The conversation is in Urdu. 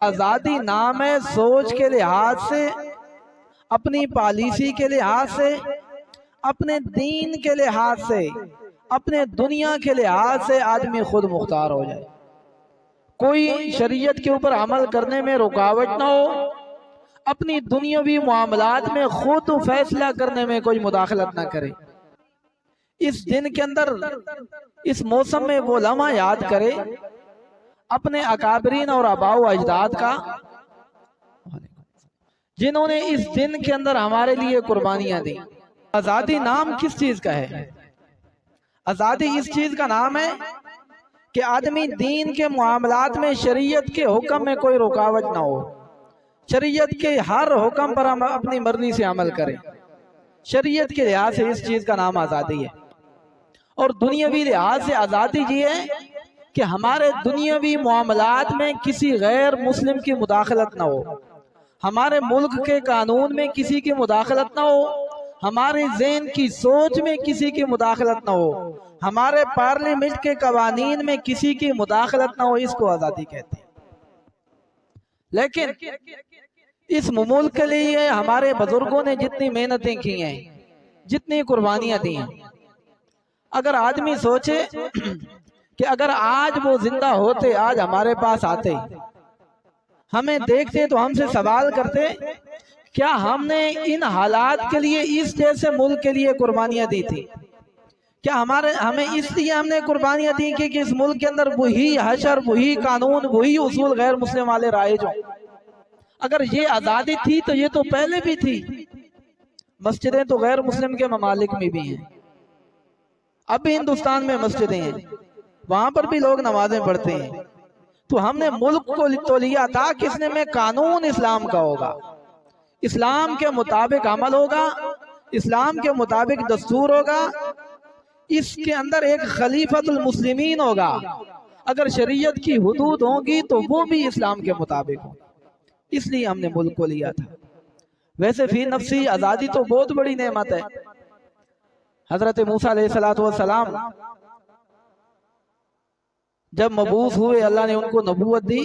آزادی نام ہے سوچ کے لحاظ سے، اپنی پالیسی کے لحاظ سے، اپنے دین کے لحاظ سے، اپنے دنیا کے لحاظ سے آدمی خود مختار ہو جائے، کوئی شریعت کے اوپر عمل کرنے میں رکاوٹ نہ ہو، اپنی دنیاوی معاملات میں خود فیصلہ کرنے میں کوئی مداخلت نہ کرے۔ اس دن کے اندر، اس موسم میں وہ لمحہ یاد کرے اپنے اکابرین اور آباء و اجداد کا، جنہوں نے اس دن کے اندر ہمارے لیے قربانیاں دی۔ آزادی نام کس چیز کا ہے؟ آزادی اس چیز کا نام ہے کہ آدمی دین کے معاملات میں شریعت کے حکم میں کوئی رکاوٹ نہ ہو، شریعت کے ہر حکم پر ہم اپنی مرضی سے عمل کریں۔ شریعت کے لحاظ سے اس چیز کا نام آزادی ہے۔ اور دنیاوی لحاظ سے آزادی یہ ہے کہ ہمارے دنیاوی معاملات میں کسی غیر مسلم کی مداخلت نہ ہو، ہمارے ملک کے قانون میں کسی کی مداخلت نہ ہو، ہمارے ذہن کی سوچ میں کسی کی مداخلت نہ ہو، ہمارے پارلیمنٹ کے قوانین میں کسی کی مداخلت نہ ہو۔ اس کو آزادی کہتے ہیں۔ لیکن اس ملک کے لیے ہمارے بزرگوں نے جتنی محنتیں کی ہیں، جتنی قربانیاں دی ہیں، اگر آدمی سوچے کہ اگر آج وہ زندہ ہوتے، آج ہمارے پاس آتے، ہمیں دیکھتے تو ہم سے سوال کرتے کیا ہم نے ان حالات کے لیے اس جیسے ملک کے لیے قربانیاں دی تھی؟ کیا ہمیں اس لیے ہم نے قربانیاں دی کہ اس ملک کے اندر وہی حشر، وہی قانون، وہی اصول غیر مسلم والے رائج ہوں؟ اگر یہ آزادی تھی تو یہ تو پہلے بھی تھی۔ مسجدیں تو غیر مسلم کے ممالک میں بھی ہیں، اب بھی ہندوستان میں مسجدیں ہیں، وہاں پر بھی لوگ نمازیں پڑھتے ہیں۔ تو ہم نے ملک کو تو لیا تھا کس نے میں قانون اسلام کا ہوگا، اسلام کے مطابق عمل ہوگا، اسلام کے مطابق دستور ہوگا، اس کے اندر ایک خلیفۃ المسلمین ہوگا۔ اگر شریعت کی حدود ہوں گی تو وہ بھی اسلام کے مطابق ہوں، اس لیے ہم نے ملک کو لیا تھا۔ ویسے فی نفسی آزادی تو بہت بڑی نعمت ہے۔ حضرت موسیٰ علیہ السلام جب مبعوث ہوئے، اللہ نے ان کو نبوت دی،